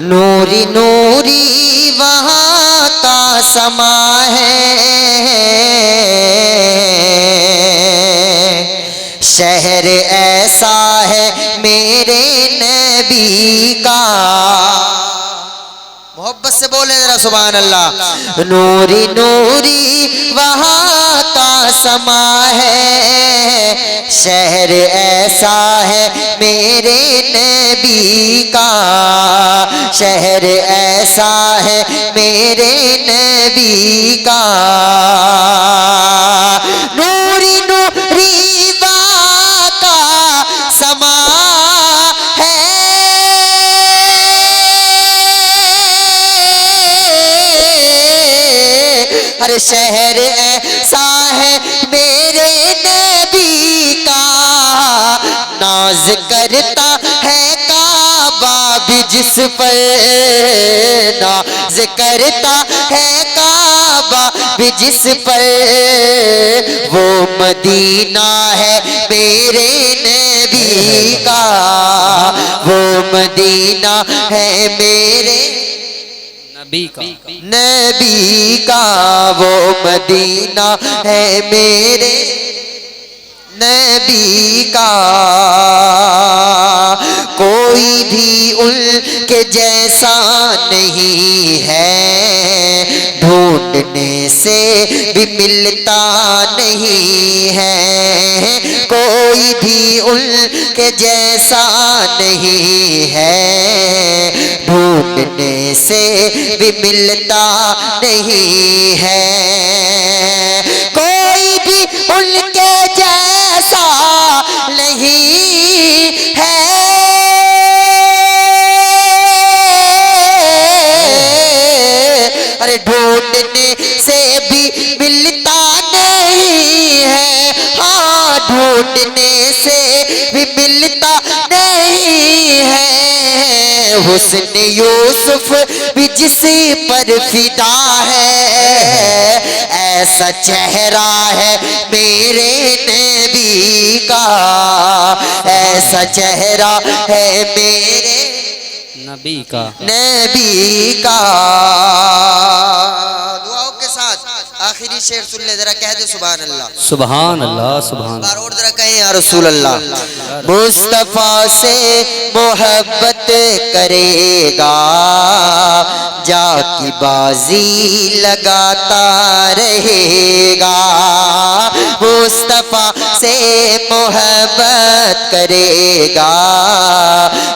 نوری نوری وہاں کا سما ہے، شہر ایسا ہے میرے نبی کا۔ محبت سے بولیں ذرا سبحان اللہ۔ نوری نوری وہاں کا سما ہے، شہر ایسا ہے میرے نبی کا، شہر ایسا ہے میرے نبی کا۔ نوری نوری وہاں کا سما ہے، ہر شہر ایسا ہے میرے نبی کا، ناز کرتا ہے کعبہ بھی جس پر، ناز کرتا ہے کعبہ بھی جس پر، وہ مدینہ ہے میرے نبی کا، وہ مدینہ ہے میرے نبی کا، وہ مدینہ ہے میرے نبی کا۔ کوئی بھی ان کے جیسا نہیں ہے، ڈھونڈنے سے بھی ملتا نہیں ہے، کوئی بھی ان کے جیسا نہیں ہے، ڈھونڈنے سے بھی ملتا نہیں ہے، کوئی بھی ان کے جیسا نہیں ہے، ارے ڈھونڈنے سے بھی ملتا نہیں ہے، ہاں ڈھونڈنے سے بھی ملتا نہیں ہے، حسن یوسف بھی جس پر فدا ہے، ایسا چہرہ ہے میرے نبی کا، ایسا چہرہ ہے میرے نبی کا، نبی کا۔ دعاؤں کے ساتھ آخری شعر سن لے ذرا، کہہ دے سبحان اللہ، سبحان اللہ، سبحان اللہ۔ اور ذرا کہیں یا رسول اللہ۔ مصطفیٰ سے محبت کرے گا، جا کی بازی لگاتا رہے گا، مصطفیٰ سے محبت کرے گا،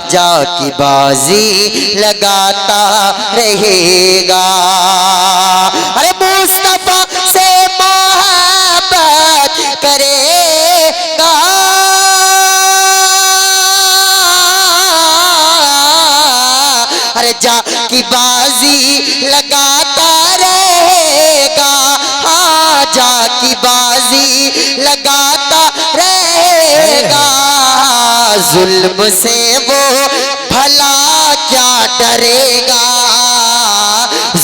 جا کی بازی لگاتا رہے گا، ارے مصطفیٰ سے محبت کرے گا، ارے جا کی بازی لگاتا رہے گا، ہاں جا کی بازی لگاتا رہے گا، ظلم سے وہ بھلا کیا ڈرے گا،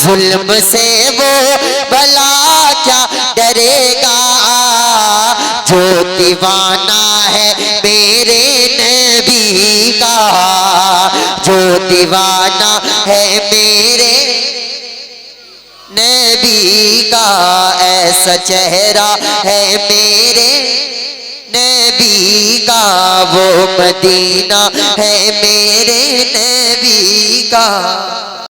ظلم سے وہ بھلا کیا ڈرے گا، جو دیوانہ ہے میرے نبی کا، جو دیوانہ ہے میرے نبی کا، ایسا چہرہ ہے میرے نبی کا، وہ مدینہ ہے میرے نبی کا۔